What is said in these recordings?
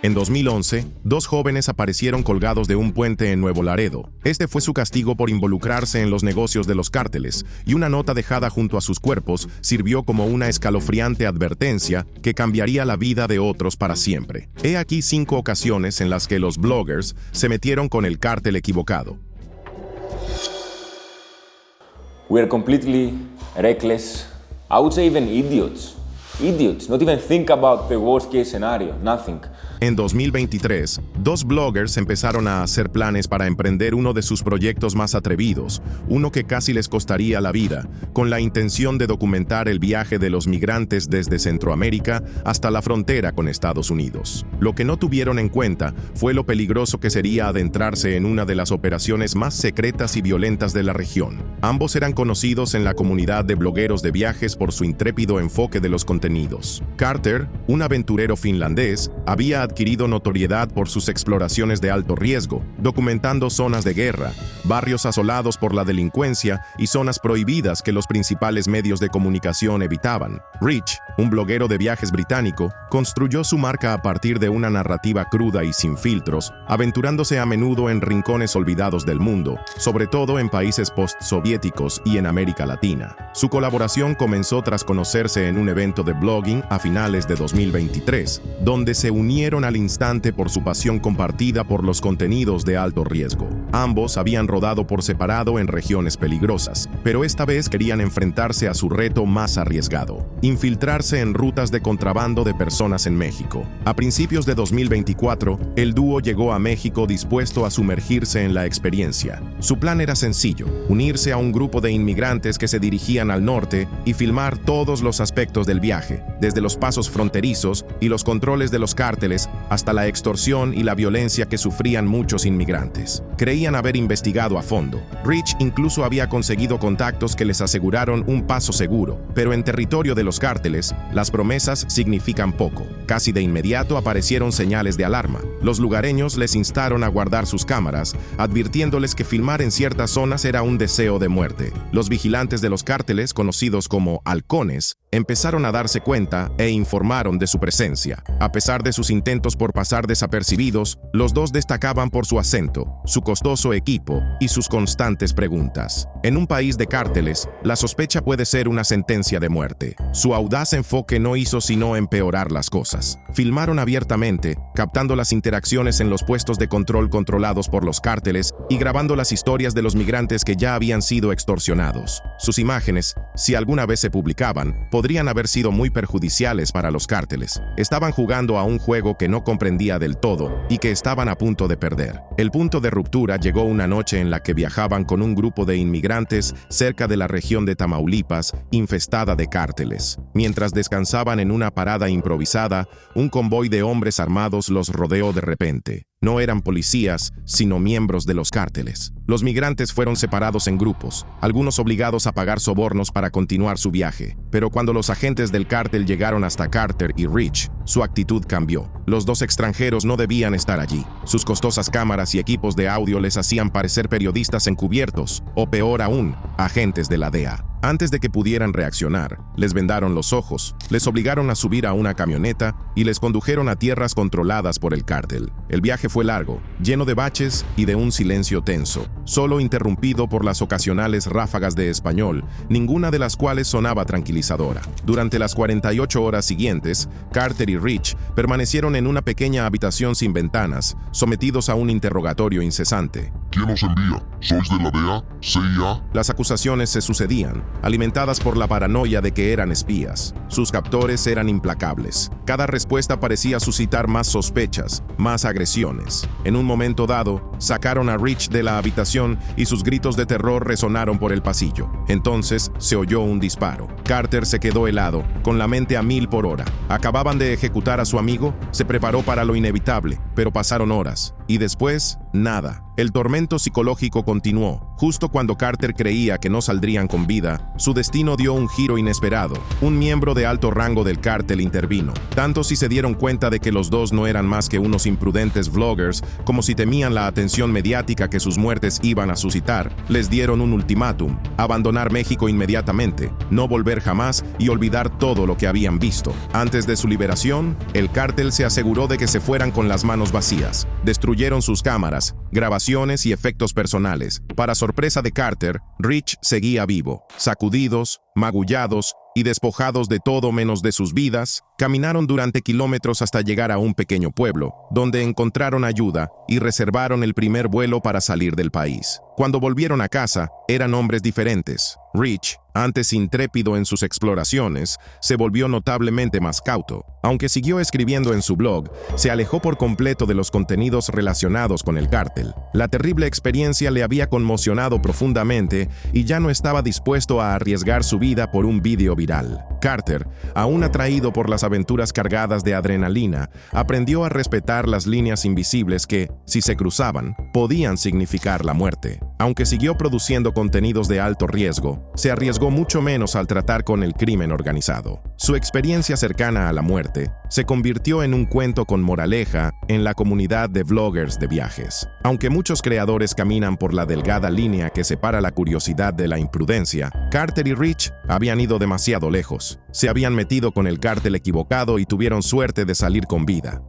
En 2011, dos jóvenes aparecieron colgados de un puente en Nuevo Laredo. Este fue su castigo por involucrarse en los negocios de los cárteles, y una nota dejada junto a sus cuerpos sirvió como una escalofriante advertencia que cambiaría la vida de otros para siempre. He aquí 5 ocasiones en las que los bloggers se metieron con el cártel equivocado. We are completely reckless. I would say even idiots. Idiots, not even think about the worst case scenario, nothing. En 2023, dos bloggers empezaron a hacer planes para emprender uno de sus proyectos más atrevidos, uno que casi les costaría la vida, con la intención de documentar el viaje de los migrantes desde Centroamérica hasta la frontera con Estados Unidos. Lo que no tuvieron en cuenta fue lo peligroso que sería adentrarse en una de las operaciones más secretas y violentas de la región. Ambos eran conocidos en la comunidad de blogueros de viajes por su intrépido enfoque de los contenidos. Carter, un aventurero finlandés, había adquirido notoriedad por sus exploraciones de alto riesgo, documentando zonas de guerra, barrios asolados por la delincuencia y zonas prohibidas que los principales medios de comunicación evitaban. Rich, un bloguero de viajes británico, construyó su marca a partir de una narrativa cruda y sin filtros, aventurándose a menudo en rincones olvidados del mundo, sobre todo en países postsoviéticos y en América Latina. Su colaboración comenzó tras conocerse en un evento de blogging a finales de 2023, donde se unieron al instante por su pasión compartida por los contenidos de alto riesgo. Ambos habían rodado por separado en regiones peligrosas, pero esta vez querían enfrentarse a su reto más arriesgado: infiltrarse en rutas de contrabando de personas en México. A principios de 2024, el dúo llegó a México dispuesto a sumergirse en la experiencia. Su plan era sencillo: unirse a un grupo de inmigrantes que se dirigían al norte y filmar todos los aspectos del viaje, desde los pasos fronterizos y los controles de los cárteles hasta la extorsión y la violencia que sufrían muchos inmigrantes. Creían haber investigado a fondo. Rich incluso había conseguido contactos que les aseguraron un paso seguro, pero en territorio de los cárteles, las promesas significan poco. Casi de inmediato aparecieron señales de alarma. Los lugareños les instaron a guardar sus cámaras, advirtiéndoles que filmar en ciertas zonas era un deseo de muerte. Los vigilantes de los cárteles, conocidos como halcones, empezaron a darse cuenta e informaron de su presencia. A pesar de sus intentos por pasar desapercibidos, los dos destacaban por su acento, su costoso equipo y sus constantes preguntas. En un país de cárteles, la sospecha puede ser una sentencia de muerte. Su audaz enfoque no hizo sino empeorar las cosas. Filmaron abiertamente, captando las interacciones en los puestos de control controlados por los cárteles y grabando las historias de los migrantes que ya habían sido extorsionados. Sus imágenes, si alguna vez se publicaban, podrían haber sido muy perjudiciales para los cárteles. Estaban jugando a un juego que no comprendía del todo y que estaban a punto de perder. El punto de ruptura llegó una noche en la que viajaban con un grupo de inmigrantes cerca de la región de Tamaulipas, infestada de cárteles. Mientras descansaban en una parada improvisada, un convoy de hombres armados los rodeó de repente. No eran policías, sino miembros de los cárteles. Los migrantes fueron separados en grupos, algunos obligados a pagar sobornos para continuar su viaje. Pero cuando los agentes del cártel llegaron hasta Carter y Rich, su actitud cambió. Los dos extranjeros no debían estar allí. Sus costosas cámaras y equipos de audio les hacían parecer periodistas encubiertos, o peor aún, agentes de la DEA. Antes de que pudieran reaccionar, les vendaron los ojos, les obligaron a subir a una camioneta y les condujeron a tierras controladas por el cártel. El viaje fue largo, lleno de baches y de un silencio tenso, solo interrumpido por las ocasionales ráfagas de español, ninguna de las cuales sonaba tranquilizadora. Durante las 48 horas siguientes, Carter y Rich permanecieron en una pequeña habitación sin ventanas, sometidos a un interrogatorio incesante. ¿Quién os envía? ¿Sois de la DEA? ¿CIA? Las acusaciones se sucedían, alimentadas por la paranoia de que eran espías. Sus captores eran implacables. Cada respuesta parecía suscitar más sospechas, más agresiones. En un momento dado, sacaron a Rich de la habitación y sus gritos de terror resonaron por el pasillo. Entonces se oyó un disparo. Carter se quedó helado, con la mente a 1000 por hora. Acababan de ejecutar a su amigo, se preparó para lo inevitable, pero pasaron horas. Y después, Nada. El tormento psicológico continuó. Justo cuando Carter creía que no saldrían con vida, su destino dio un giro inesperado. Un miembro de alto rango del cártel intervino. Tanto si se dieron cuenta de que los dos no eran más que unos imprudentes vloggers, como si temían la atención mediática que sus muertes iban a suscitar, les dieron un ultimátum: abandonar México inmediatamente, no volver jamás y olvidar todo lo que habían visto. Antes de su liberación, el cártel se aseguró de que se fueran con las manos vacías. Destruyeron sus cámaras, grabaciones y efectos personales. Para sorpresa de Carter, Rich seguía vivo. Sacudidos, magullados y despojados de todo menos de sus vidas, caminaron durante kilómetros hasta llegar a un pequeño pueblo, donde encontraron ayuda y reservaron el primer vuelo para salir del país. Cuando volvieron a casa, eran hombres diferentes. Rich, antes intrépido en sus exploraciones, se volvió notablemente más cauto. Aunque siguió escribiendo en su blog, se alejó por completo de los contenidos relacionados con el cártel. La terrible experiencia le había conmocionado profundamente y ya no estaba dispuesto a arriesgar su vida por un vídeo viral. Carter, aún atraído por las aventuras cargadas de adrenalina, aprendió a respetar las líneas invisibles que, si se cruzaban, podían significar la muerte. Aunque siguió produciendo contenidos de alto riesgo, se arriesgó mucho menos al tratar con el crimen organizado. Su experiencia cercana a la muerte se convirtió en un cuento con moraleja en la comunidad de vloggers de viajes. Aunque muchos creadores caminan por la delgada línea que separa la curiosidad de la imprudencia, Carter y Rich habían ido demasiado lejos. Se habían metido con el cártel equivocado y tuvieron suerte de salir con vida.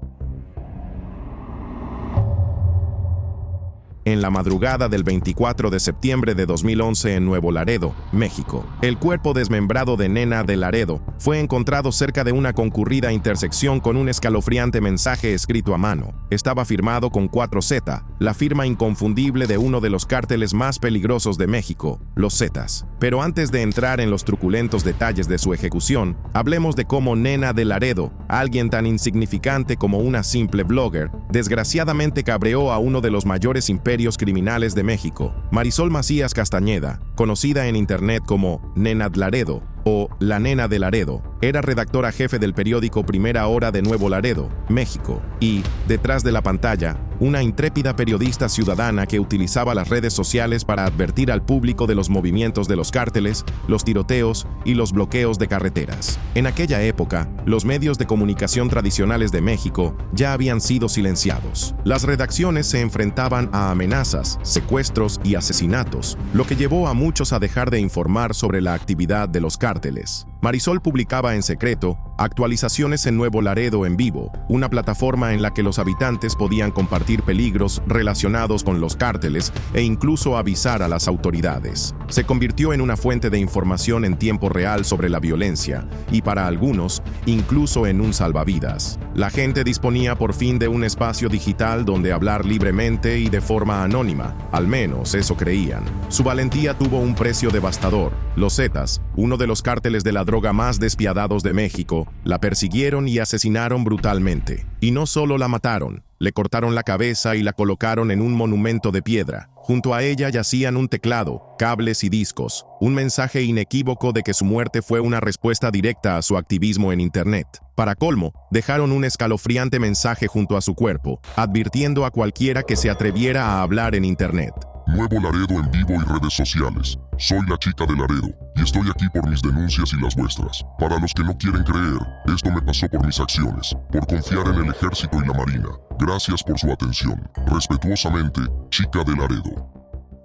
En la madrugada del 24 de septiembre de 2011 en Nuevo Laredo, México, el cuerpo desmembrado de Nena de Laredo fue encontrado cerca de una concurrida intersección con un escalofriante mensaje escrito a mano. Estaba firmado con 4Z, la firma inconfundible de uno de los cárteles más peligrosos de México, los Zetas. Pero antes de entrar en los truculentos detalles de su ejecución, hablemos de cómo Nena de Laredo, alguien tan insignificante como una simple blogger, desgraciadamente cabreó a uno de los mayores imperios criminales de México. Marisol Macías Castañeda, conocida en internet como Nena de Laredo o La Nena de Laredo, era redactora jefe del periódico Primera Hora de Nuevo Laredo, México, y, detrás de la pantalla, una intrépida periodista ciudadana que utilizaba las redes sociales para advertir al público de los movimientos de los cárteles, los tiroteos y los bloqueos de carreteras. En aquella época, los medios de comunicación tradicionales de México ya habían sido silenciados. Las redacciones se enfrentaban a amenazas, secuestros y asesinatos, lo que llevó a muchos a dejar de informar sobre la actividad de los cárteles. Marisol publicaba en secreto actualizaciones en Nuevo Laredo en Vivo, una plataforma en la que los habitantes podían compartir peligros relacionados con los cárteles e incluso avisar a las autoridades. Se convirtió en una fuente de información en tiempo real sobre la violencia y, para algunos, incluso en un salvavidas. La gente disponía por fin de un espacio digital donde hablar libremente y de forma anónima, al menos eso creían. Su valentía tuvo un precio devastador. Los Zetas, uno de los cárteles de la droga más despiadados de México, la persiguieron y asesinaron brutalmente. Y no solo la mataron, le cortaron la cabeza y la colocaron en un monumento de piedra. Junto a ella yacían un teclado, cables y discos, un mensaje inequívoco de que su muerte fue una respuesta directa a su activismo en Internet. Para colmo, dejaron un escalofriante mensaje junto a su cuerpo, advirtiendo a cualquiera que se atreviera a hablar en Internet. Nuevo Laredo en vivo y redes sociales. Soy la chica de Laredo, y estoy aquí por mis denuncias y las vuestras. Para los que no quieren creer, esto me pasó por mis acciones, por confiar en el ejército y la marina. Gracias por su atención. Respetuosamente, chica de Laredo.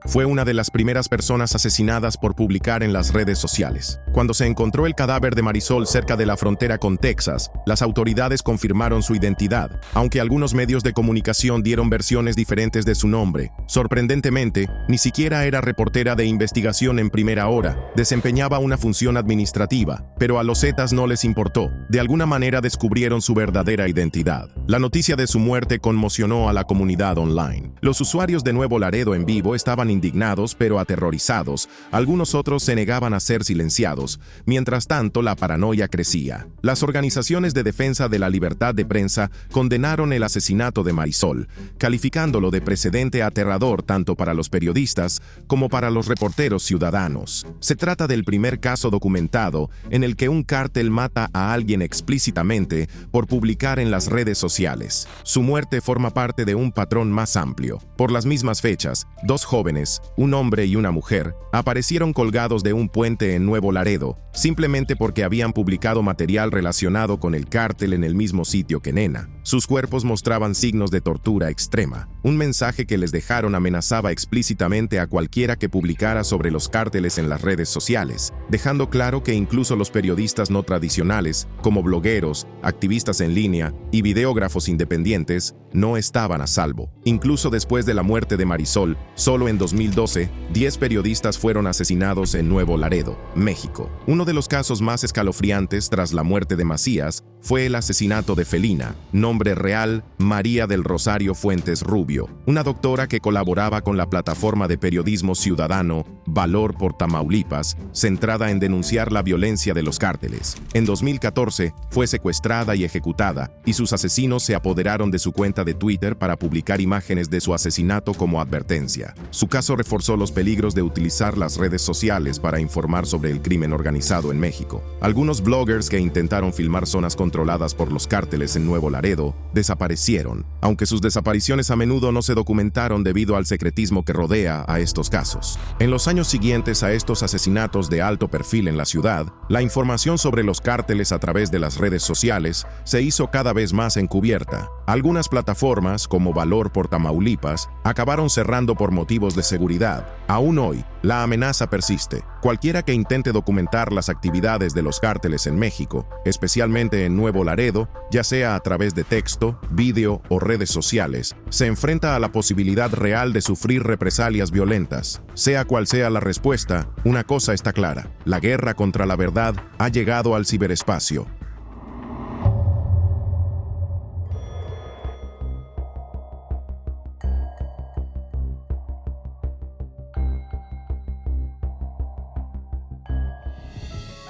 Fue una de las primeras personas asesinadas por publicar en las redes sociales. Cuando se encontró el cadáver de Marisol cerca de la frontera con Texas, las autoridades confirmaron su identidad, aunque algunos medios de comunicación dieron versiones diferentes de su nombre. Sorprendentemente, ni siquiera era reportera de investigación en Primera Hora, desempeñaba una función administrativa, pero a los Zetas no les importó. De alguna manera descubrieron su verdadera identidad. La noticia de su muerte conmocionó a la comunidad online. Los usuarios de Nuevo Laredo en Vivo estaban indignados pero aterrorizados, algunos otros se negaban a ser silenciados. Mientras tanto, la paranoia crecía. Las organizaciones de defensa de la libertad de prensa condenaron el asesinato de Marisol, calificándolo de precedente aterrador tanto para los periodistas como para los reporteros ciudadanos. Se trata del primer caso documentado en el que un cártel mata a alguien explícitamente por publicar en las redes sociales. Su muerte forma parte de un patrón más amplio. Por las mismas fechas, dos jóvenes, un hombre y una mujer, aparecieron colgados de un puente en Nuevo Laredo, simplemente porque habían publicado material relacionado con el cártel en el mismo sitio que Nena. Sus cuerpos mostraban signos de tortura extrema. Un mensaje que les dejaron amenazaba explícitamente a cualquiera que publicara sobre los cárteles en las redes sociales, dejando claro que incluso los periodistas no tradicionales, como blogueros, activistas en línea y videógrafos independientes, no estaban a salvo. Incluso después de la muerte de Marisol, solo en 2012, 10 periodistas fueron asesinados en Nuevo Laredo, México. Uno de los casos más escalofriantes tras la muerte de Macías fue el asesinato de Felina, nombre real María del Rosario Fuentes Rubio, una doctora que colaboraba con la plataforma de periodismo ciudadano Valor por Tamaulipas, centrada en denunciar la violencia de los cárteles. En 2014 fue secuestrada y ejecutada, y sus asesinos se apoderaron de su cuenta de Twitter para publicar imágenes de su asesinato como advertencia. Su caso reforzó los peligros de utilizar las redes sociales para informar sobre el crimen organizado en México. Algunos bloggers que intentaron filmar zonas controladas por los cárteles en Nuevo Laredo desaparecieron, aunque sus desapariciones a menudo no se documentaron debido al secretismo que rodea a estos casos. En los años siguientes a estos asesinatos de alto perfil en la ciudad, la información sobre los cárteles a través de las redes sociales se hizo cada vez más encubierta. Algunas plataformas, como Valor por Tamaulipas, acabaron cerrando por motivos de seguridad. Aún hoy, la amenaza persiste. Cualquiera que intente documentar las actividades de los cárteles en México, especialmente en Nuevo Laredo, ya sea a través de texto, vídeo o redes sociales, se enfrenta a la posibilidad real de sufrir represalias violentas. Sea cual sea la respuesta, una cosa está clara: la guerra contra la verdad ha llegado al ciberespacio.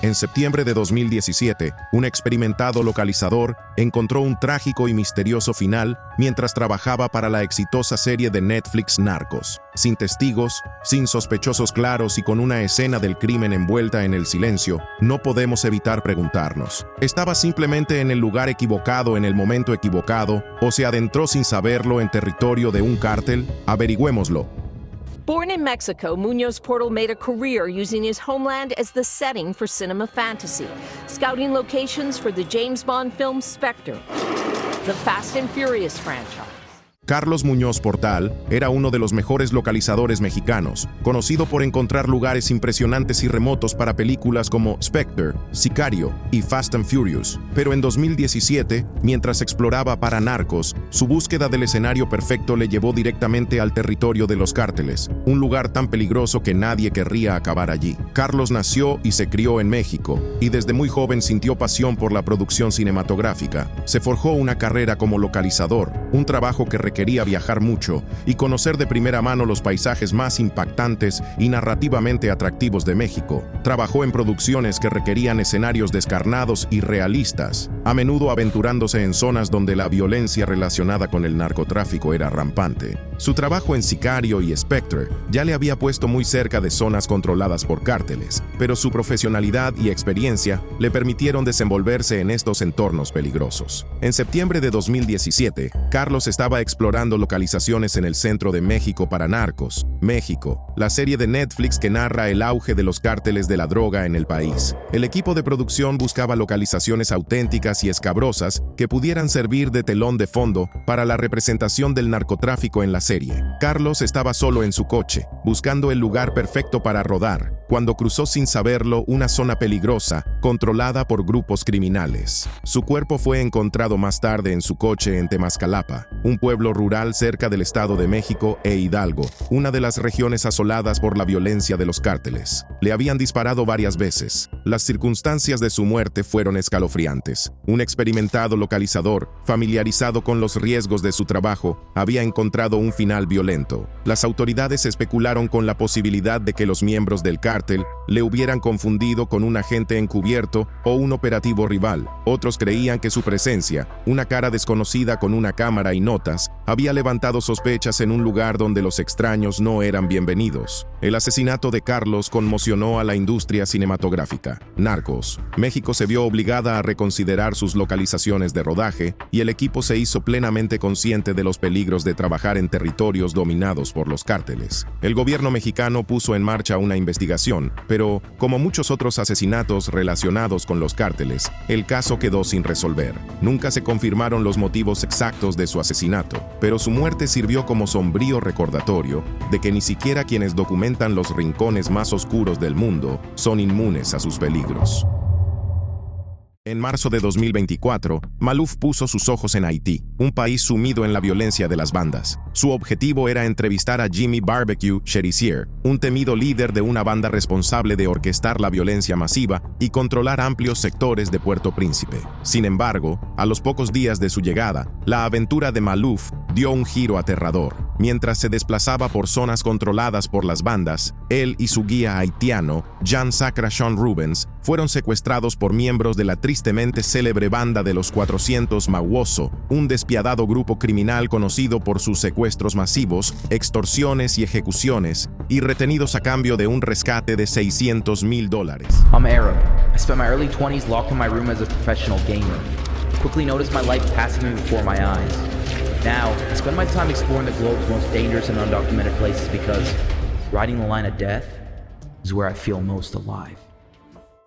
En septiembre de 2017, un experimentado localizador encontró un trágico y misterioso final mientras trabajaba para la exitosa serie de Netflix Narcos. Sin testigos, sin sospechosos claros y con una escena del crimen envuelta en el silencio, no podemos evitar preguntarnos: ¿estaba simplemente en el lugar equivocado en el momento equivocado o se adentró sin saberlo en territorio de un cártel? Averigüémoslo. Born in Mexico, Muñoz Portal made a career using his homeland as the setting for cinema fantasy, scouting locations for the James Bond film Spectre, the Fast and Furious franchise. Carlos Muñoz Portal era uno de los mejores localizadores mexicanos, conocido por encontrar lugares impresionantes y remotos para películas como Spectre, Sicario y Fast and Furious. Pero en 2017, mientras exploraba para Narcos, su búsqueda del escenario perfecto le llevó directamente al territorio de los cárteles, un lugar tan peligroso que nadie querría acabar allí. Carlos nació y se crió en México, y desde muy joven sintió pasión por la producción cinematográfica. Se forjó una carrera como localizador, un trabajo que quería viajar mucho y conocer de primera mano los paisajes más impactantes y narrativamente atractivos de México. Trabajó en producciones que requerían escenarios descarnados y realistas, a menudo aventurándose en zonas donde la violencia relacionada con el narcotráfico era rampante. Su trabajo en Sicario y Spectre ya le había puesto muy cerca de zonas controladas por cárteles, pero su profesionalidad y experiencia le permitieron desenvolverse en estos entornos peligrosos. En septiembre de 2017, Carlos estaba explorando localizaciones en el centro de México para Narcos, México, la serie de Netflix que narra el auge de los cárteles de la droga en el país. El equipo de producción buscaba localizaciones auténticas y escabrosas que pudieran servir de telón de fondo para la representación del narcotráfico en la serie. Carlos estaba solo en su coche, buscando el lugar perfecto para rodar, cuando cruzó sin saberlo una zona peligrosa, controlada por grupos criminales. Su cuerpo fue encontrado más tarde en su coche en Temascalapa, un pueblo rural cerca del Estado de México e Hidalgo, una de las regiones asoladas por la violencia de los cárteles. Le habían disparado varias veces. Las circunstancias de su muerte fueron escalofriantes. Un experimentado localizador, familiarizado con los riesgos de su trabajo, había encontrado un final violento. Las autoridades especularon con la posibilidad de que los miembros del cártel le hubieran confundido con un agente encubierto o un operativo rival. Otros creían que su presencia, una cara desconocida con una cámara y notas, había levantado sospechas en un lugar donde los extraños no eran bienvenidos. El asesinato de Carlos conmocionó a la industria cinematográfica. Narcos. México se vio obligada a reconsiderar sus localizaciones de rodaje y el equipo se hizo plenamente consciente de los peligros de trabajar en territorios dominados por los cárteles. El gobierno mexicano puso en marcha una investigación, pero, como muchos otros asesinatos relacionados con los cárteles, el caso quedó sin resolver. Nunca se confirmaron los motivos exactos de su asesinato, pero su muerte sirvió como sombrío recordatorio de que ni siquiera quienes documentan los rincones más oscuros del mundo son inmunes a sus peligros. En marzo de 2024, Maluf puso sus ojos en Haití, un país sumido en la violencia de las bandas. Su objetivo era entrevistar a Jimmy Barbecue Cherizier, un temido líder de una banda responsable de orquestar la violencia masiva y controlar amplios sectores de Puerto Príncipe. Sin embargo, a los pocos días de su llegada, la aventura de Maluf dio un giro aterrador. Mientras se desplazaba por zonas controladas por las bandas, él y su guía haitiano, Jean Sacra Sean Rubens, fueron secuestrados por miembros de la tristemente célebre banda de los 400 Mauoso, un despiadado grupo criminal conocido por sus secuestros masivos, extorsiones y ejecuciones, y retenidos a cambio de un rescate de $600,000. I'm Arab. I spent my early 20s locked in my room as a professional gamer. Quickly noticed my life passing before my eyes. Now, I spend my time exploring the globe's most dangerous and undocumented places because riding the line of death is where I feel most alive.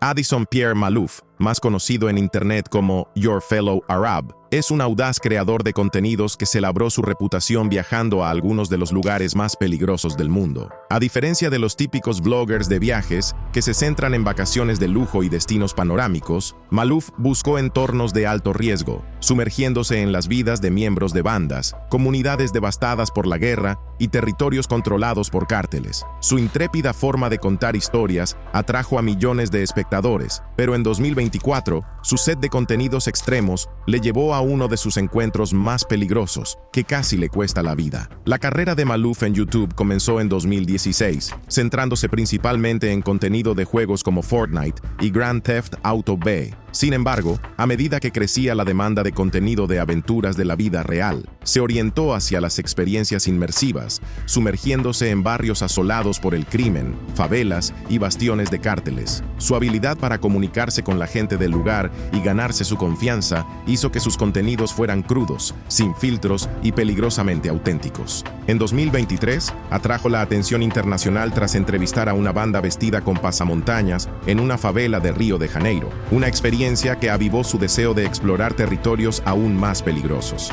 Addison Pierre Maluf, más conocido en Internet como Your Fellow Arab, es un audaz creador de contenidos que se labró su reputación viajando a algunos de los lugares más peligrosos del mundo. A diferencia de los típicos bloggers de viajes, que se centran en vacaciones de lujo y destinos panorámicos, Maluf buscó entornos de alto riesgo, sumergiéndose en las vidas de miembros de bandas, comunidades devastadas por la guerra y territorios controlados por cárteles. Su intrépida forma de contar historias atrajo a millones de espectadores, pero en 2024, su set de contenidos extremos le llevó a uno de sus encuentros más peligrosos, que casi le cuesta la vida. La carrera de Maluf en YouTube comenzó en 2016, centrándose principalmente en contenido de juegos como Fortnite y Grand Theft Auto V. Sin embargo, a medida que crecía la demanda de contenido de aventuras de la vida real, se orientó hacia las experiencias inmersivas, sumergiéndose en barrios asolados por el crimen, favelas y bastiones de cárteles. Su habilidad para comunicarse con la gente del lugar y ganarse su confianza hizo que sus contenidos fueran crudos, sin filtros y peligrosamente auténticos. En 2023, atrajo la atención internacional tras entrevistar a una banda vestida con pasamontañas en una favela de Río de Janeiro, una experiencia que avivó su deseo de explorar territorios aún más peligrosos.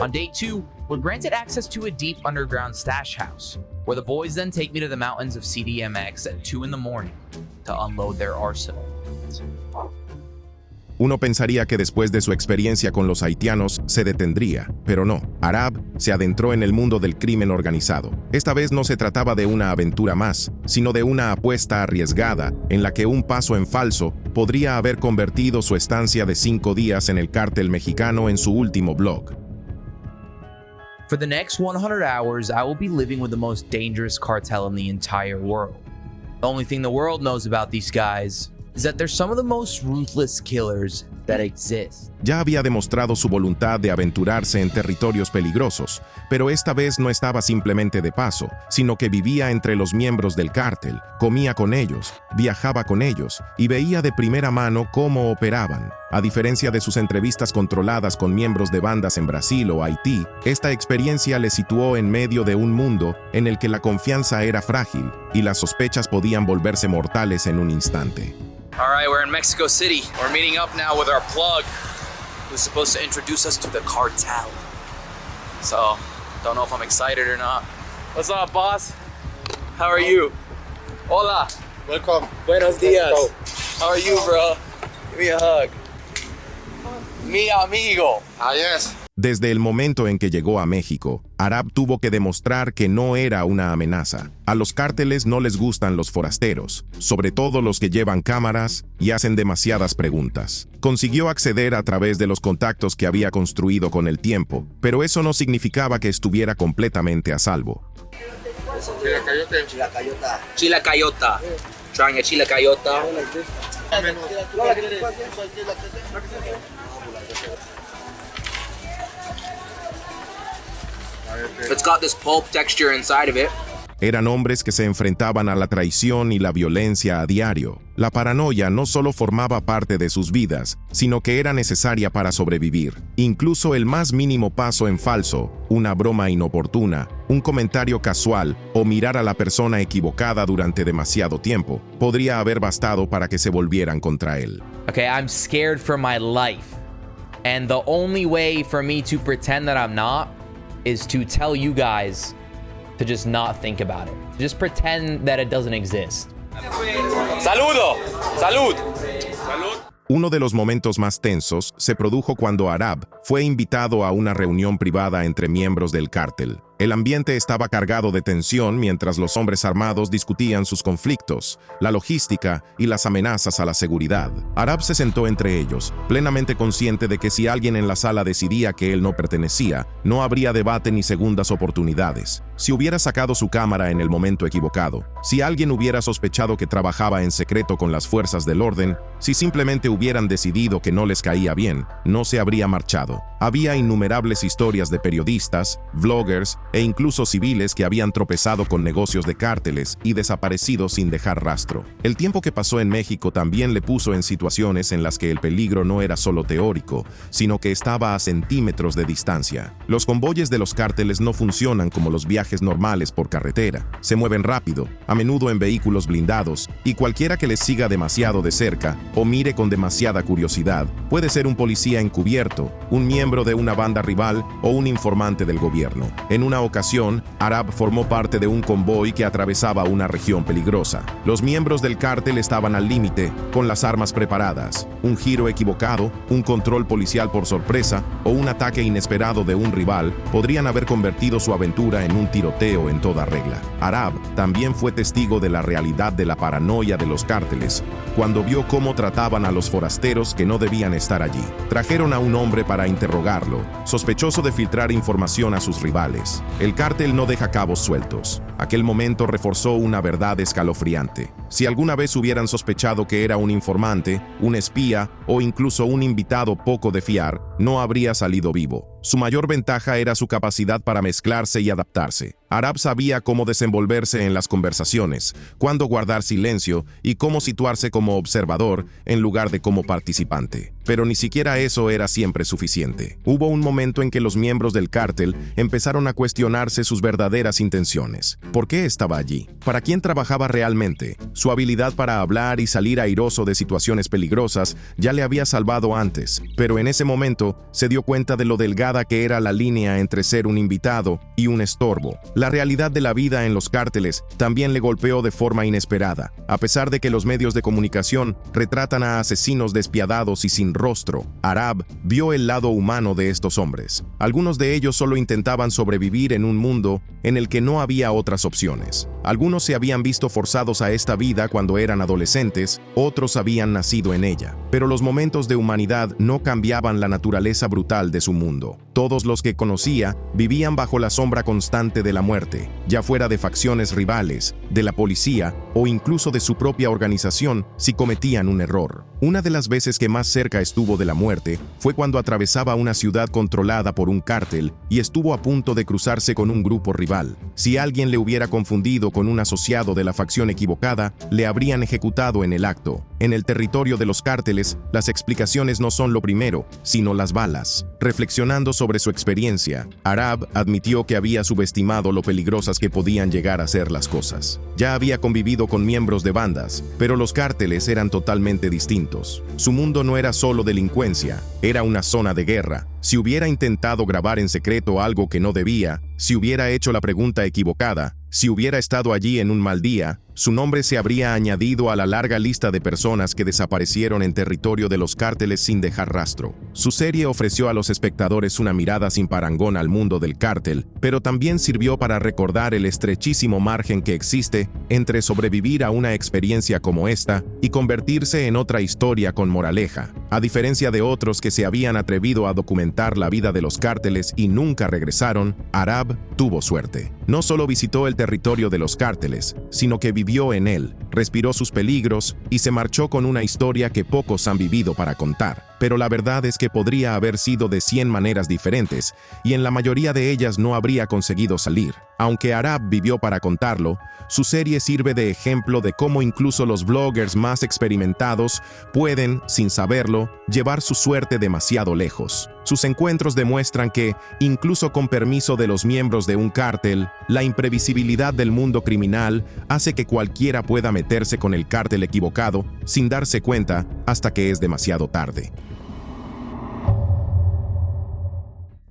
On day 2, we're granted access to a deep underground stash house, where the boys then take me to the mountains of CDMX at 2 in the morning to unload their arsenal. Uno pensaría que después de su experiencia con los haitianos se detendría, pero no. Arab se adentró en el mundo del crimen organizado. Esta vez no se trataba de una aventura más, sino de una apuesta arriesgada en la que un paso en falso podría haber convertido su estancia de 5 días en el cártel mexicano en su último blog. For the next 100 hours, I will be living with the most dangerous cartel in the entire world. The only thing the world knows about these guys is that they're some of the most ruthless killers that exist. Ya había demostrado su voluntad de aventurarse en territorios peligrosos, pero esta vez no estaba simplemente de paso, sino que vivía entre los miembros del cártel, comía con ellos, viajaba con ellos y veía de primera mano cómo operaban. A diferencia de sus entrevistas controladas con miembros de bandas en Brasil o Haití, esta experiencia le situó en medio de un mundo en el que la confianza era frágil y las sospechas podían volverse mortales en un instante. All right, we're in Mexico City. We're meeting up now with our plug, who's supposed to introduce us to the cartel. So, don't know if I'm excited or not. What's up, boss? How are you? Hola. Welcome. Buenos dias. Go. How are you, bro? Give me a hug. Mi amigo. Ah, yes. Desde el momento en que llegó a México, Arab tuvo que demostrar que no era una amenaza. A los cárteles no les gustan los forasteros, sobre todo los que llevan cámaras y hacen demasiadas preguntas. Consiguió acceder a través de los contactos que había construido con el tiempo, pero eso no significaba que estuviera completamente a salvo. Chilacayota. Trying a chilacayota. It's got this pulp texture inside of it. Eran hombres que se enfrentaban a la traición y la violencia a diario. La paranoia no solo formaba parte de sus vidas, sino que era necesaria para sobrevivir. Incluso el más mínimo paso en falso, una broma inoportuna, un comentario casual o mirar a la persona equivocada durante demasiado tiempo, podría haber bastado para que se volvieran contra él. Okay, I'm scared for my life. And the only way for me to pretend that I'm not is to tell you guys to just not think about it. To just pretend that it doesn't exist. Saludo. Salud. Salud. Uno de los momentos más tensos se produjo cuando Arab fue invitado a una reunión privada entre miembros del cártel. El ambiente estaba cargado de tensión mientras los hombres armados discutían sus conflictos, la logística y las amenazas a la seguridad. Arab se sentó entre ellos, plenamente consciente de que si alguien en la sala decidía que él no pertenecía, no habría debate ni segundas oportunidades. Si hubiera sacado su cámara en el momento equivocado, si alguien hubiera sospechado que trabajaba en secreto con las fuerzas del orden, si simplemente hubieran decidido que no les caía bien, no se habría marchado. Había innumerables historias de periodistas, vloggers e incluso civiles que habían tropezado con negocios de cárteles y desaparecido sin dejar rastro. El tiempo que pasó en México también le puso en situaciones en las que el peligro no era solo teórico, sino que estaba a centímetros de distancia. Los convoyes de los cárteles no funcionan como los viajes normales por carretera. Se mueven rápido, a menudo en vehículos blindados, y cualquiera que les siga demasiado de cerca o mire con demasiada curiosidad puede ser un policía encubierto, un miembro de una banda rival o un informante del gobierno. En una ocasión, Arab formó parte de un convoy que atravesaba una región peligrosa. Los miembros del cártel estaban al límite, con las armas preparadas. Un giro equivocado, un control policial por sorpresa o un ataque inesperado de un rival podrían haber convertido su aventura en un tiroteo en toda regla. Arab también fue testigo de la realidad de la paranoia de los cárteles, cuando vio cómo trataban a los forasteros que no debían estar allí. Trajeron a un hombre para interrogarlo, sospechoso de filtrar información a sus rivales. El cártel no deja cabos sueltos. Aquel momento reforzó una verdad escalofriante. Si alguna vez hubieran sospechado que era un informante, un espía o incluso un invitado poco de fiar, no habría salido vivo. Su mayor ventaja era su capacidad para mezclarse y adaptarse. Arab sabía cómo desenvolverse en las conversaciones, cuándo guardar silencio y cómo situarse como observador en lugar de como participante. Pero ni siquiera eso era siempre suficiente. Hubo un momento en que los miembros del cártel empezaron a cuestionarse sus verdaderas intenciones. ¿Por qué estaba allí? ¿Para quién trabajaba realmente? Su habilidad para hablar y salir airoso de situaciones peligrosas ya le había salvado antes, pero en ese momento se dio cuenta de lo delgada que era la línea entre ser un invitado y un estorbo. La realidad de la vida en los cárteles también le golpeó de forma inesperada. A pesar de que los medios de comunicación retratan a asesinos despiadados y sin rostro, Arab vio el lado humano de estos hombres. Algunos de ellos solo intentaban sobrevivir en un mundo en el que no había otras opciones. Algunos se habían visto forzados a esta vida cuando eran adolescentes, otros habían nacido en ella. Pero los momentos de humanidad no cambiaban la naturaleza brutal de su mundo. Todos los que conocía vivían bajo la sombra constante de la muerte, ya fuera de facciones rivales, de la policía o incluso de su propia organización si cometían un error. Una de las veces que más cerca estuvo de la muerte fue cuando atravesaba una ciudad controlada por un cártel y estuvo a punto de cruzarse con un grupo rival. Si alguien le hubiera confundido con un asociado de la facción equivocada, le habrían ejecutado en el acto. En el territorio de los cárteles, las explicaciones no son lo primero, sino las balas. Reflexionando sobre su experiencia, Arab admitió que había subestimado lo peligrosas que podían llegar a ser las cosas. Ya había convivido con miembros de bandas, pero los cárteles eran totalmente distintos. Su mundo no era solo delincuencia, era una zona de guerra. Si hubiera intentado grabar en secreto algo que no debía, si hubiera hecho la pregunta equivocada, Si hubiera estado allí en un mal día, su nombre se habría añadido a la larga lista de personas que desaparecieron en territorio de los cárteles sin dejar rastro. Su serie ofreció a los espectadores una mirada sin parangón al mundo del cártel, pero también sirvió para recordar el estrechísimo margen que existe entre sobrevivir a una experiencia como esta y convertirse en otra historia con moraleja. A diferencia de otros que se habían atrevido a documentar la vida de los cárteles y nunca regresaron, Arab tuvo suerte. No solo visitó el territorio de los cárteles, sino que vivió en él, respiró sus peligros y se marchó con una historia que pocos han vivido para contar. Pero la verdad es que podría haber sido de 100 maneras diferentes, y en la mayoría de ellas no habría conseguido salir. Aunque Arab vivió para contarlo, su serie sirve de ejemplo de cómo incluso los bloggers más experimentados pueden, sin saberlo, llevar su suerte demasiado lejos. Sus encuentros demuestran que, incluso con permiso de los miembros de un cártel, la imprevisibilidad del mundo criminal hace que cualquiera pueda meterse con el cártel equivocado sin darse cuenta hasta que es demasiado tarde.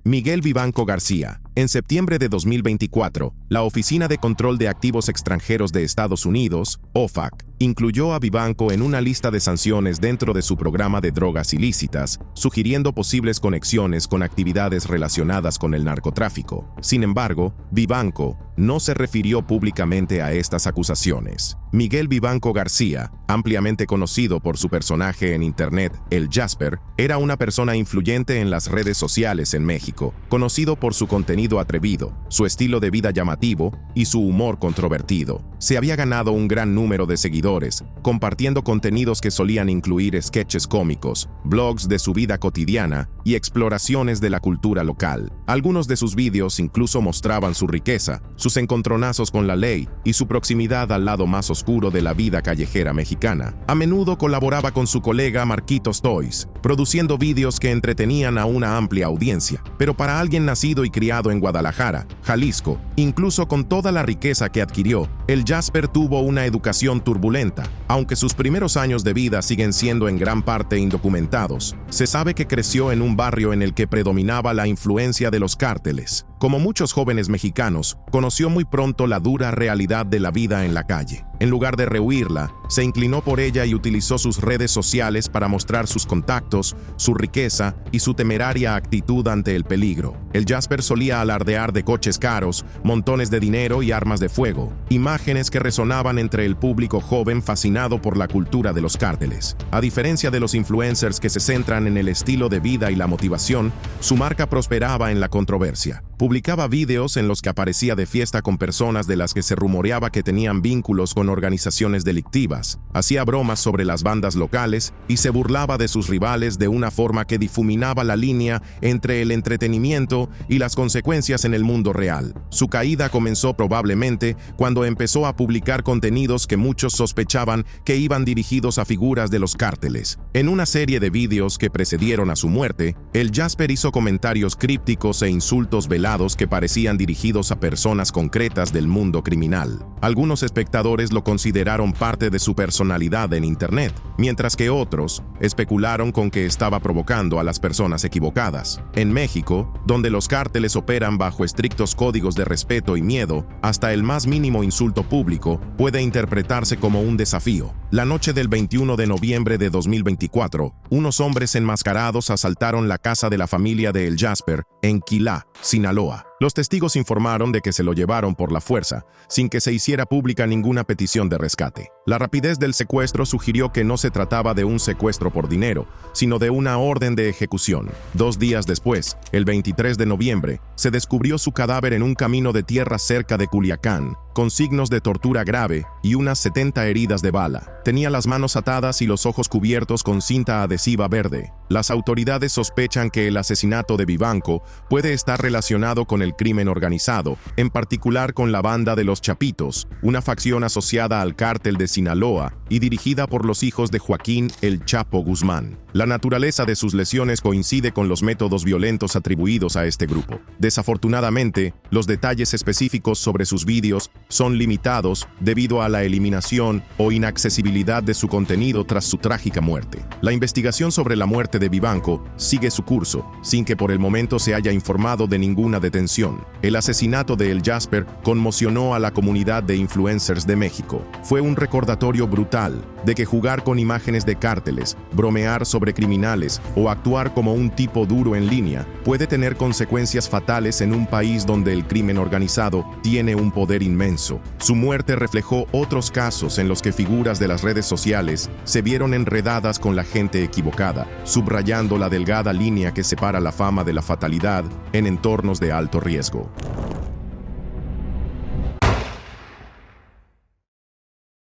Miguel Vivanco García. En septiembre de 2024, la Oficina de Control de Activos Extranjeros de Estados Unidos, OFAC, incluyó a Vivanco en una lista de sanciones dentro de su programa de drogas ilícitas, sugiriendo posibles conexiones con actividades relacionadas con el narcotráfico. Sin embargo, Vivanco no se refirió públicamente a estas acusaciones. Miguel Vivanco García, ampliamente conocido por su personaje en Internet, el Jasper, era una persona influyente en las redes sociales en México, conocido por su contenido atrevido, su estilo de vida llamativo y su humor controvertido. Se había ganado un gran número de seguidores, compartiendo contenidos que solían incluir sketches cómicos, blogs de su vida cotidiana y exploraciones de la cultura local. Algunos de sus vídeos incluso mostraban su riqueza, sus encontronazos con la ley y su proximidad al lado más oscuro de la vida callejera mexicana. A menudo colaboraba con su colega Marquitos Toys, produciendo vídeos que entretenían a una amplia audiencia. Pero para alguien nacido y criado en Guadalajara, Jalisco, incluso con toda la riqueza que adquirió, el Jasper tuvo una educación turbulenta. Aunque sus primeros años de vida siguen siendo en gran parte indocumentados, se sabe que creció en un barrio en el que predominaba la influencia de los cárteles. Como muchos jóvenes mexicanos, conoció muy pronto la dura realidad de la vida en la calle. En lugar de rehuirla, se inclinó por ella y utilizó sus redes sociales para mostrar sus contactos, su riqueza y su temeraria actitud ante el peligro. El Jasper solía alardear de coches caros, montones de dinero y armas de fuego, imágenes que resonaban entre el público joven fascinado por la cultura de los cárteles. A diferencia de los influencers que se centran en el estilo de vida y la motivación, su marca prosperaba en la controversia. Publicaba vídeos en los que aparecía de fiesta con personas de las que se rumoreaba que tenían vínculos con organizaciones delictivas, hacía bromas sobre las bandas locales y se burlaba de sus rivales de una forma que difuminaba la línea entre el entretenimiento y las consecuencias en el mundo real. Su caída comenzó probablemente cuando empezó a publicar contenidos que muchos sospechaban que iban dirigidos a figuras de los cárteles. En una serie de vídeos que precedieron a su muerte, el Jasper hizo comentarios crípticos e insultos velados que parecían dirigidos a personas concretas del mundo criminal. Algunos espectadores lo consideraron parte de su personalidad en Internet, mientras que otros especularon con que estaba provocando a las personas equivocadas. En México, donde los cárteles operan bajo estrictos códigos de respeto y miedo, hasta el más mínimo insulto público puede interpretarse como un desafío. La noche del 21 de noviembre de 2024, unos hombres enmascarados asaltaron la casa de la familia de El Jasper en Quilá, Sinaloa. Los testigos informaron de que se lo llevaron por la fuerza, sin que se hiciera pública ninguna petición de rescate. La rapidez del secuestro sugirió que no se trataba de un secuestro por dinero, sino de una orden de ejecución. 2 días después, el 23 de noviembre, se descubrió su cadáver en un camino de tierra cerca de Culiacán, con signos de tortura grave y unas 70 heridas de bala. Tenía las manos atadas y los ojos cubiertos con cinta adhesiva verde. Las autoridades sospechan que el asesinato de Vivanco puede estar relacionado con el crimen organizado, en particular con la banda de los Chapitos, una facción asociada al cártel de Sinaloa y dirigida por los hijos de Joaquín El Chapo Guzmán. La naturaleza de sus lesiones coincide con los métodos violentos atribuidos a este grupo. Desafortunadamente, los detalles específicos sobre sus vídeos son limitados debido a la eliminación o inaccesibilidad de su contenido tras su trágica muerte. La investigación sobre la muerte de Vivanco sigue su curso, sin que por el momento se haya informado de ninguna detención. El asesinato de El Jasper conmocionó a la comunidad de influencers de México. Fue un recordatorio brutal de que jugar con imágenes de cárteles, bromear sobre criminales o actuar como un tipo duro en línea puede tener consecuencias fatales en un país donde el crimen organizado tiene un poder inmenso. Su muerte reflejó otros casos en los que figuras de las redes sociales se vieron enredadas con la gente equivocada, subrayando la delgada línea que separa la fama de la fatalidad en entornos de alto riesgo.